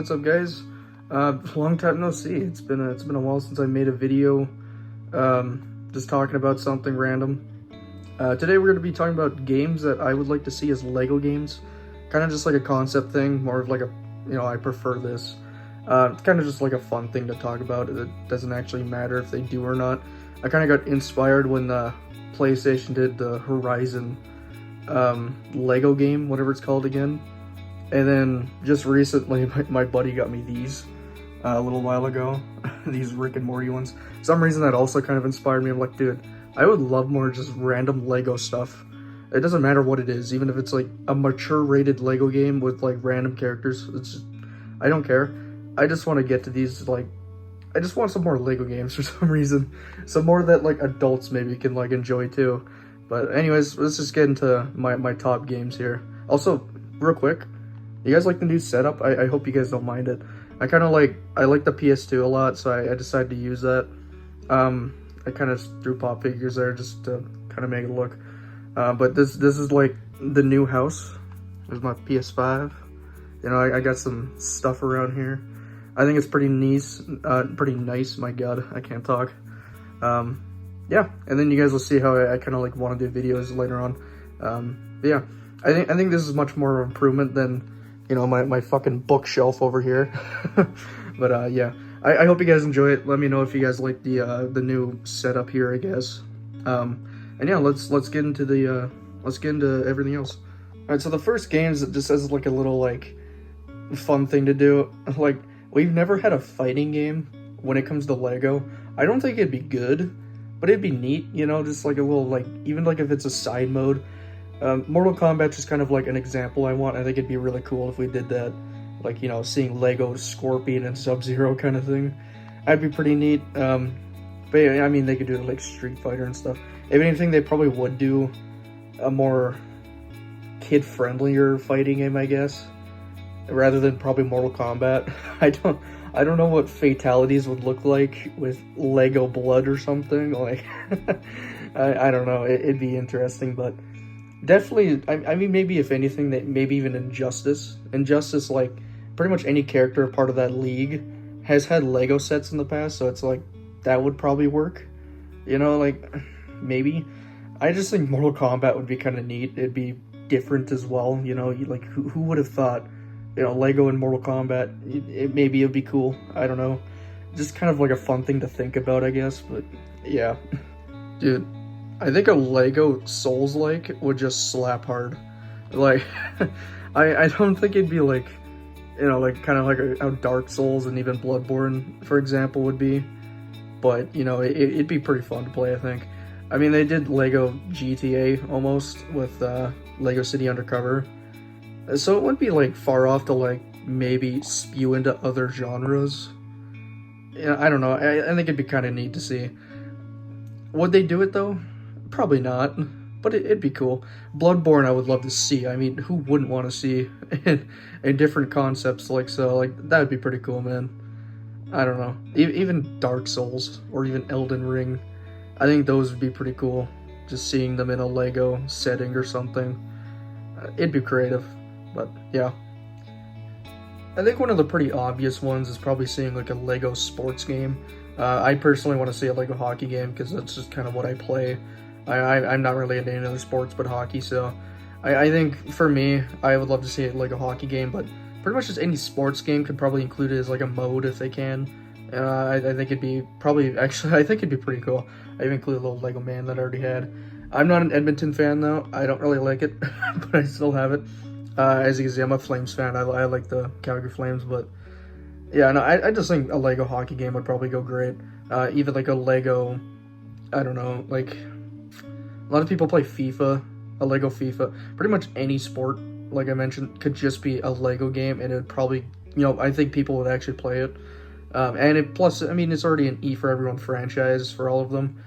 what's up, guys? Long time no see. It's been a while since I made a video, just talking about something random. Today we're going to be talking about games that I would like to see as Lego games. Kind of just like a concept thing, more of like a, I prefer this. It's kind of just like a fun thing to talk about. It doesn't actually matter if they do or not. I kind of got inspired when PlayStation did the Horizon Lego game, whatever it's called again. And then just recently, my buddy got me these a little while ago, these Rick and Morty ones. For some reason that also kind of inspired me. I'm like, dude, I would love more just random Lego stuff. It doesn't matter what it is, even if it's like a mature rated Lego game with like random characters. It's just, I don't care. I just want to get to these, like, I just want some more Lego games for some reason. Some more that like adults maybe can like enjoy too. But anyways, let's just get into my top games here. Also, real quick, you guys like the new setup? I hope you guys don't mind it. I like the PS2 a lot, so I decided to use that. I kind of threw pop figures there just to kind of make it look. But this is like the new house. There's my PS5. I got some stuff around here. I think it's pretty nice. My God, I can't talk. Yeah, and then you guys will see how I kind of like want to do videos later on. Yeah, I think this is much more improvement than my fucking bookshelf over here. But yeah, I hope you guys enjoy it. Let me know if you guys like the new setup here, I guess. And yeah, let's get into everything else. All right, so the first game is just as like a little like fun thing to do. Like, we've never had a fighting game when it comes to Lego. I don't think it'd be good, but it'd be neat, just like a little, like, even like if it's a side mode. Mortal Kombat is kind of like an example I want. I think it'd be really cool if we did that. Like, seeing Lego Scorpion and Sub-Zero kind of thing. That'd be pretty neat. But yeah, I mean, they could do it like Street Fighter and stuff. If anything, they probably would do a more kid-friendlier fighting game, I guess, rather than probably Mortal Kombat. I don't know what fatalities would look like with Lego blood or something. Like, I don't know. It'd be interesting, but definitely, I mean, maybe if anything, maybe even Injustice. Injustice, like, pretty much any character part of that league has had Lego sets in the past, so it's like, that would probably work. Like, maybe. I just think Mortal Kombat would be kind of neat. It'd be different as well, like, who would have thought, Lego and Mortal Kombat, maybe it'd be cool. I don't know. Just kind of like a fun thing to think about, I guess, but yeah. Dude, I think a Lego Souls-like would just slap hard. Like, I don't think it'd be like, like kind of like how Dark Souls and even Bloodborne, for example, would be. But, it'd be pretty fun to play, I think. I mean, they did Lego GTA almost with Lego City Undercover. So it wouldn't be like far off to like maybe spew into other genres. I don't know. I think it'd be kind of neat to see. Would they do it though? Probably not. But it'd be cool. Bloodborne, I would love to see. I mean, who wouldn't want to see in different concepts like so? Like, that'd be pretty cool, man. I don't know. Even Dark Souls or even Elden Ring, I think those would be pretty cool. Just seeing them in a Lego setting or something. It'd be creative. But yeah, I think one of the pretty obvious ones is probably seeing like a Lego sports game. I personally want to see a Lego hockey game because that's just kind of what I play. I'm not really into any other sports but hockey, so I think for me, I would love to see a Lego hockey game, but pretty much just any sports game could probably include it as like a mode if they can. I think it'd be I think it'd be pretty cool. I even include a little Lego man that I already had. I'm not an Edmonton fan though. I don't really like it, but I still have it. As you can see, I'm a Flames fan. I like the Calgary Flames, but yeah, no, I just think a Lego hockey game would probably go great. Even like a Lego, I don't know, like a lot of people play FIFA, a Lego FIFA. Pretty much any sport, like I mentioned, could just be a Lego game, and it'd probably, I think people would actually play it. And plus, I mean, it's already an E for Everyone franchise for all of them,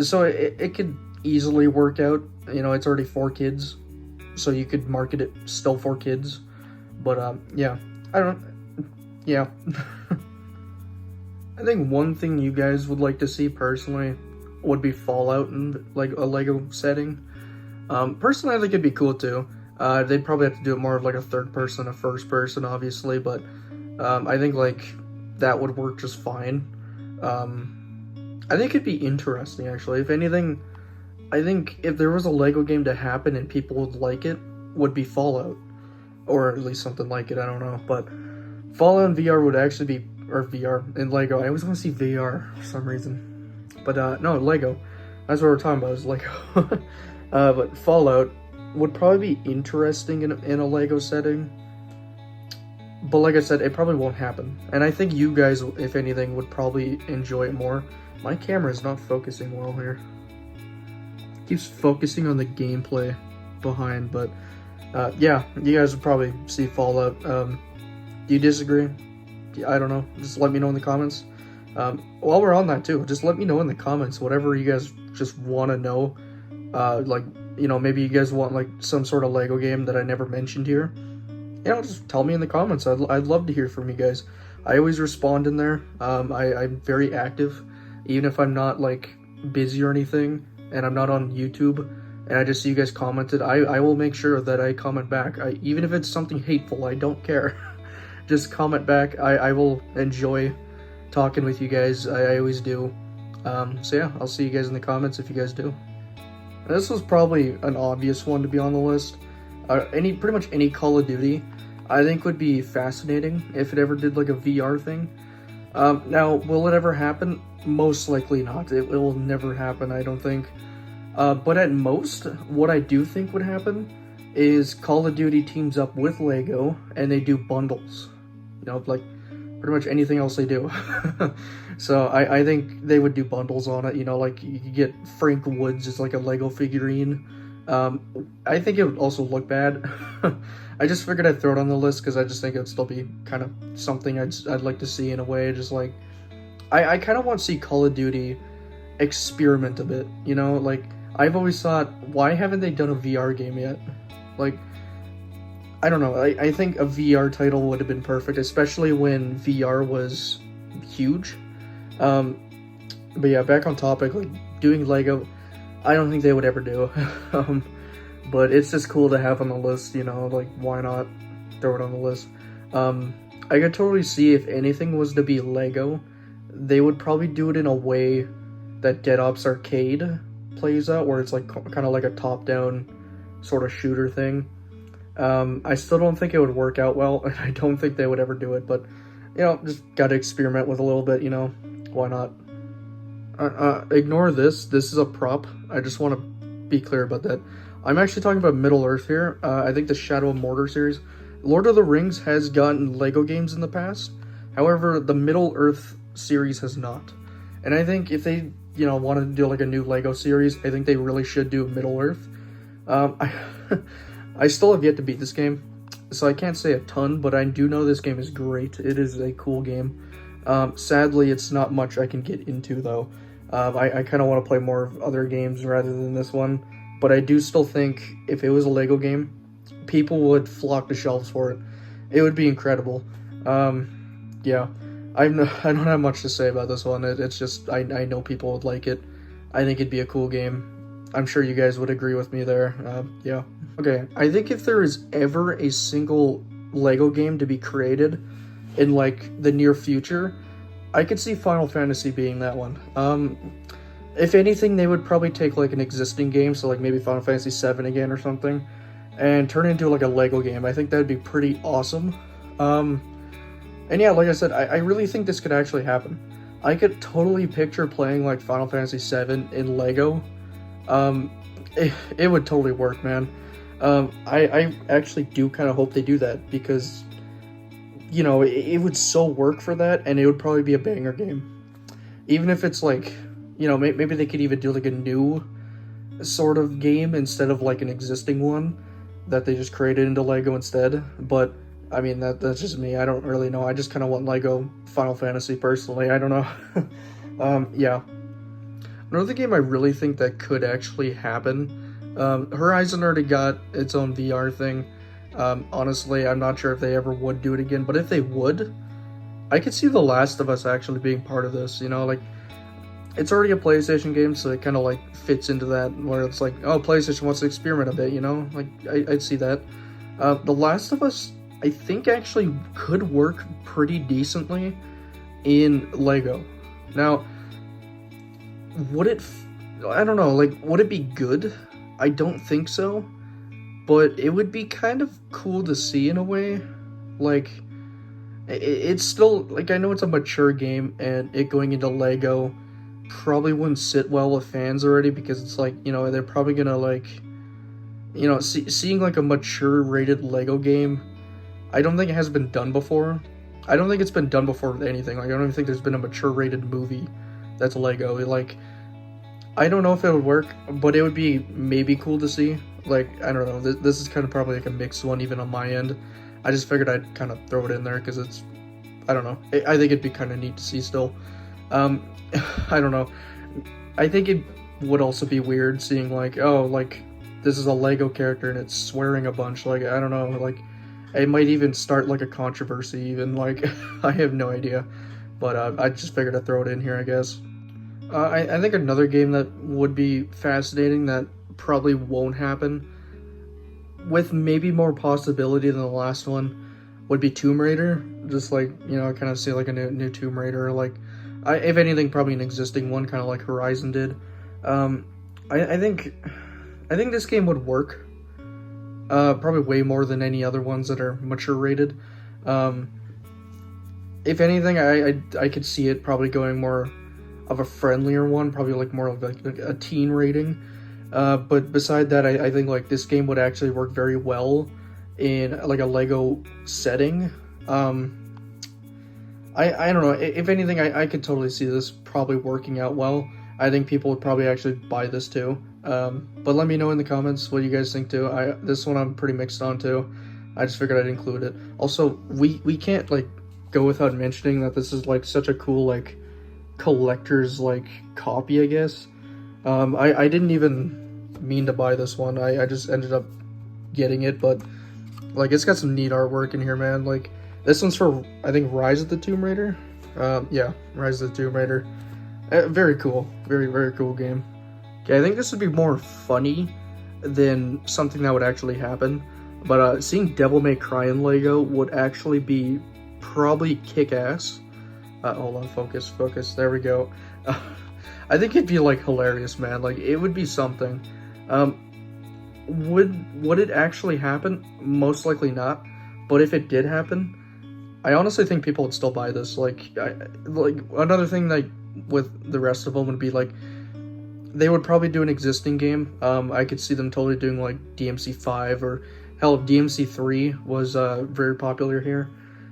so it could easily work out. It's already for kids. So you could market it still for kids. But, yeah. Yeah. I think one thing you guys would like to see, personally, would be Fallout in, like, a Lego setting. Personally, I think it'd be cool, too. They'd probably have to do it more of, like, a third person, a first person, obviously, but I think like that would work just fine. I think it'd be interesting actually. If anything, I think if there was a Lego game to happen and people would like it, would be Fallout, or at least something like it. I don't know, but Fallout in VR would actually be, or VR in Lego. I always want to see VR for some reason, but no, Lego. That's what we're talking about, is Lego. But Fallout would probably be interesting in a Lego setting. But like I said, it probably won't happen. And I think you guys, if anything, would probably enjoy it more. My camera is not focusing well here. It keeps focusing on the gameplay behind, but yeah, you guys would probably see Fallout. Do you disagree? I don't know. Just let me know in the comments. While we're on that too, just let me know in the comments whatever you guys just want to know. Like, you know, maybe you guys want like some sort of Lego game that I never mentioned here. You know, just tell me in the comments. I'd love to hear from you guys. I always respond in there. I'm very active, even if I'm not like busy or anything, and I'm not on YouTube, and I just see you guys commented. I will make sure that I comment back. Even if it's something hateful, I don't care. Just comment back. I will enjoy talking with you guys. I always do. So yeah, I'll see you guys in the comments if you guys do. This was probably an obvious one to be on the list. Pretty much any Call of Duty, I think would be fascinating if it ever did like a VR thing. Now, will it ever happen? Most likely not. It will never happen, I don't think. But at most, what I do think would happen is Call of Duty teams up with Lego and they do bundles. You know, like pretty much anything else they do. So I think they would do bundles on it. You know, like you could get Frank Woods as like a Lego figurine. I think it would also look bad. I just figured I'd throw it on the list because I just think it would still be kind of something I'd like to see in a way. Just like, I kind of want to see Call of Duty experiment a bit, you know? Like, I've always thought, why haven't they done a VR game yet? Like, I don't know, I think a VR title would have been perfect, especially when VR was huge. But yeah, back on topic, like, doing Lego, I don't think they would ever do. But it's just cool to have on the list, you know, like, why not throw it on the list? I could totally see if anything was to be Lego, they would probably do it in a way that Dead Ops Arcade plays out, where it's like kind of like a top-down sort of shooter thing. I still don't think it would work out well, and I don't think they would ever do it, but, you know, just gotta experiment with a little bit, you know, why not? Ignore this. This is a prop. I just want to be clear about that. I'm actually talking about Middle-earth here. I think the Shadow of Mordor series. Lord of the Rings has gotten Lego games in the past. However, the Middle-earth series has not. And I think if they, you know, wanted to do like a new Lego series, I think they really should do Middle-earth. I still have yet to beat this game, so I can't say a ton, but I do know this game is great. It is a cool game. Sadly, it's not much I can get into, though. I kind of want to play more of other games rather than this one, but I do still think if it was a Lego game, people would flock to shelves for it. It would be incredible. Yeah, I don't have much to say about this one. It's just, I know people would like it. I think it'd be a cool game. I'm sure you guys would agree with me there. Yeah. Okay, I think if there is ever a single Lego game to be created in, like, the near future, I could see Final Fantasy being that one. If anything, they would probably take, like, an existing game, so, like, maybe Final Fantasy VII again or something, and turn it into, like, a Lego game. I think that'd be pretty awesome. And yeah, like I said, I really think this could actually happen. I could totally picture playing, like, Final Fantasy VII in Lego. It would totally work, man. I actually do kind of hope they do that, because, you know, it would so work for that, and it would probably be a banger game. Even if it's like, you know, maybe they could even do like a new sort of game instead of like an existing one that they just created into Lego instead. But I mean, that's just me. I don't really know. I just kind of want Lego Final Fantasy personally. I don't know. Yeah. Another game I really think that could actually happen, Horizon already got its own VR thing. Honestly, I'm not sure if they ever would do it again, but if they would, I could see The Last of Us actually being part of this, you know, like, it's already a PlayStation game, so it kind of, like, fits into that, where it's like, oh, PlayStation wants to experiment a bit, you know, like, I'd see that. The Last of Us I think actually could work pretty decently in Lego. Now, would it, I don't know, like, would it be good? I don't think so, but it would be kind of cool to see in a way. Like, it's still, like, I know it's a mature game, and it going into Lego probably wouldn't sit well with fans already, because it's like, you know, they're probably gonna, like, you know, seeing like a mature rated Lego game, I don't think it has been done before. I don't think it's been done before with anything. Like, I don't even think there's been a mature rated movie that's Lego. Like, I don't know if it would work, but it would be maybe cool to see. Like, I don't know. This is kind of probably like a mixed one even on my end. I just figured I'd kind of throw it in there because it's, I don't know. I think it'd be kind of neat to see still. I don't know. I think it would also be weird seeing like, oh, like, this is a Lego character and it's swearing a bunch. Like, I don't know. Like, it might even start like a controversy even. Like, I have no idea. But I just figured I'd throw it in here, I guess. I think another game that would be fascinating that probably won't happen, with maybe more possibility than the last one, would be Tomb Raider. Just like, you know, I kind of see like a new Tomb Raider, like, if anything, probably an existing one, kind of like Horizon did. I think this game would work, probably way more than any other ones that are mature rated. If anything, I could see it probably going more of a friendlier one, probably like more of like a teen rating. But beside that, I think like this game would actually work very well in like a Lego setting. I don't know. If anything, I could totally see this probably working out well. I think people would probably actually buy this too. But let me know in the comments what you guys think too. This one I'm pretty mixed on too. I just figured I'd include it. Also, we can't like go without mentioning that this is like such a cool like collector's like copy, I guess. I didn't even mean to buy this one. I just ended up getting it, but like it's got some neat artwork in here, man. Like this one's for, I think, Rise of the Tomb Raider. Yeah, Rise of the Tomb Raider. Very cool. Very, very cool game. Okay, I think this would be more funny than something that would actually happen. But seeing Devil May Cry in Lego would actually be probably kick-ass. Hold on, focus. There we go. I think it'd be like hilarious, man. Like it would be something. Would it actually happen? Most likely not. But if it did happen, I honestly think people would still buy this. Like another thing like with the rest of them would be like they would probably do an existing game. I could see them totally doing like DMC 5 or hell, DMC 3 was very popular here.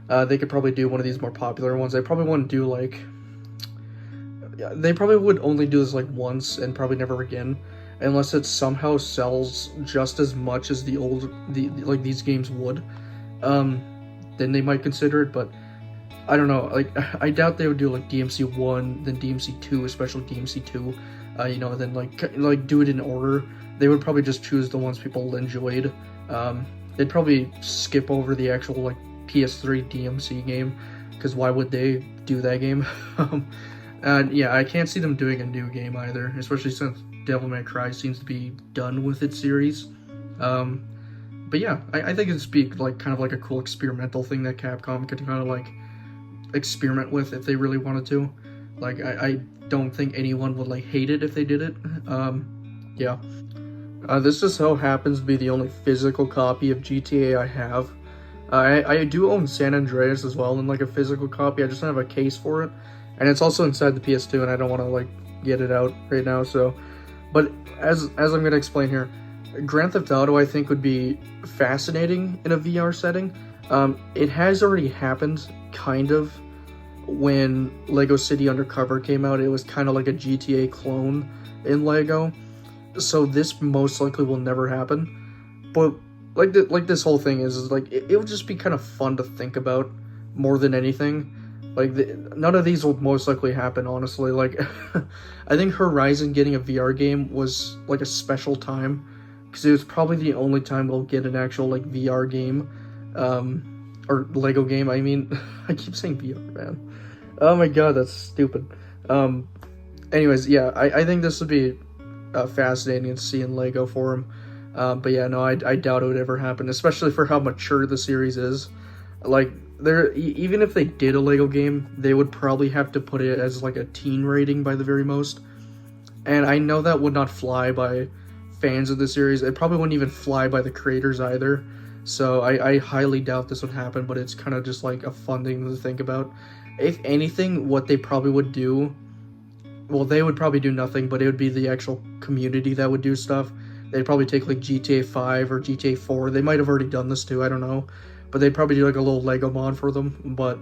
They could probably do one of these more popular ones. They probably wouldn't do like, they probably would only do this like once and probably never again, unless it somehow sells just as much as like these games would. Then they might consider it, but I don't know. Like I doubt they would do like DMC 1, then DMC 2, especially DMC 2. You know, then like do it in order. They would probably just choose the ones people enjoyed. They'd probably skip over the actual like PS3 DMC game, because why would they do that game? And yeah, I can't see them doing a new game either, especially since Devil May Cry seems to be done with its series. But yeah, I think it'd be like kind of like a cool experimental thing that Capcom could kind of like experiment with if they really wanted to. Like I don't think anyone would like hate it if they did it. Yeah. This just so happens to be the only physical copy of GTA I have. I do own San Andreas as well in like a physical copy. I just don't have a case for it, and it's also inside the PS2, and I don't want to like get it out right now. So, but as I'm gonna explain here, Grand Theft Auto I think would be fascinating in a VR setting. It has already happened, kind of, when Lego City Undercover came out. It was kind of like a GTA clone in Lego. So this most likely will never happen, but like this whole thing is like it would just be kind of fun to think about more than anything. Like none of these will most likely happen, honestly. Like I think Horizon getting a VR game was like a special time, because it was probably the only time we'll get an actual like VR game, or Lego game. I mean, I keep saying VR, man. Oh my god, that's stupid. Anyways, yeah, I think this would be fascinating to see in Lego form. But yeah, no, I doubt it would ever happen, especially for how mature the series is. Like, even if they did a Lego game, they would probably have to put it as like a teen rating by the very most. And I know that would not fly by fans of the series. It probably wouldn't even fly by the creators either. So I highly doubt this would happen, but it's kind of just like a fun thing to think about. If anything, what they probably would do, well, they would probably do nothing, but it would be the actual community that would do stuff. They'd probably take like GTA 5 or GTA 4. They might have already done this too, I don't know. But they'd probably do like a little Lego mod for them. But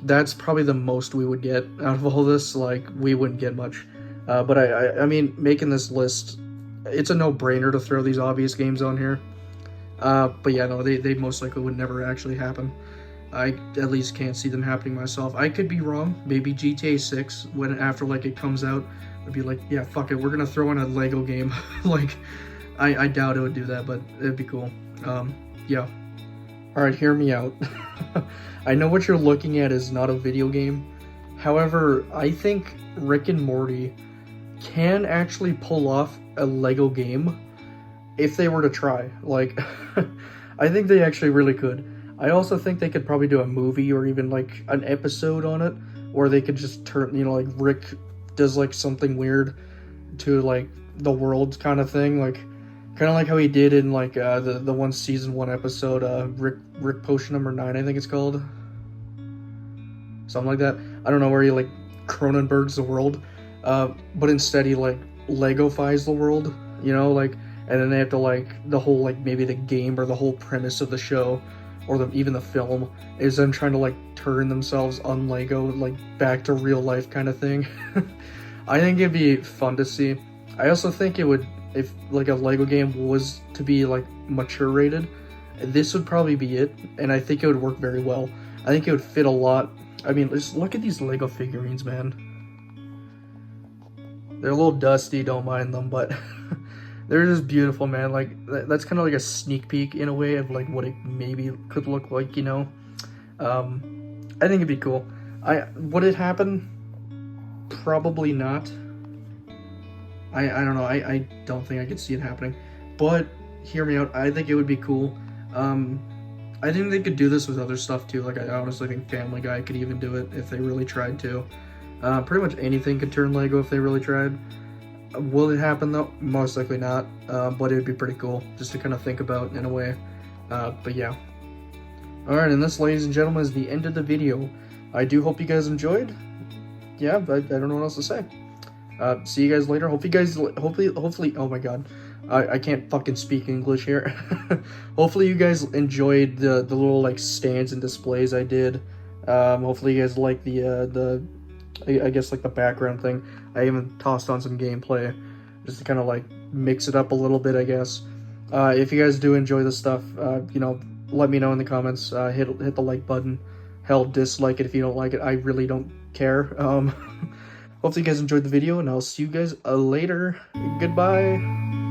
that's probably the most we would get out of all this. Like, we wouldn't get much. But I mean, making this list, it's a no-brainer to throw these obvious games on here. But yeah, no, they most likely would never actually happen. I at least can't see them happening myself. I could be wrong. Maybe GTA 6, when after like it comes out, would be like, yeah, fuck it, we're gonna throw in a Lego game. Like, I doubt it would do that, but it'd be cool. Yeah. Alright, hear me out. I know what you're looking at is not a video game. However, I think Rick and Morty can actually pull off a Lego game if they were to try. Like, I think they actually really could. I also think they could probably do a movie or even like an episode on it, where they could just turn, you know, like Rick does like something weird to like the world kind of thing, like kind of like how he did in like the one season 1 episode, Rick Potion number 9, I think it's called, something like that. I don't know, where he like Cronenberg's the world, but instead he like Lego-fies the world, you know, like, and then they have to like the whole like maybe the game or the whole premise of the show or even the film is them trying to like turn themselves on Lego like back to real life kind of thing. I think it'd be fun to see. I also think it would, if like a Lego game was to be like mature rated, this would probably be it, and I think it would work very well. I think it would fit a lot. I mean, just look at these Lego figurines, man. They're a little dusty, don't mind them, but they're just beautiful, man. Like, that's kind of like a sneak peek in a way of like what it maybe could look like, you know. I think it'd be cool. Would it happen? Probably not. I don't know. I don't think I could see it happening. But hear me out. I think it would be cool. I think they could do this with other stuff too. Like, I honestly think Family Guy could even do it if they really tried to. Pretty much anything could turn Lego if they really tried. Will it happen though? Most likely not, but it would be pretty cool just to kind of think about in a way. But yeah. Alright, and this, ladies and gentlemen, is the end of the video. I do hope you guys enjoyed. Yeah, I don't know what else to say. See you guys later. Hope you guys, hopefully, oh my god. I can't fucking speak English here. Hopefully you guys enjoyed the little like stands and displays I did. Hopefully you guys like the I guess like the background thing. I even tossed on some gameplay just to kind of like mix it up a little bit, I guess. If you guys do enjoy this stuff, you know, let me know in the comments. Hit the like button. Hell, dislike it if you don't like it. I really don't care. Hopefully you guys enjoyed the video, and I'll see you guys later. Goodbye.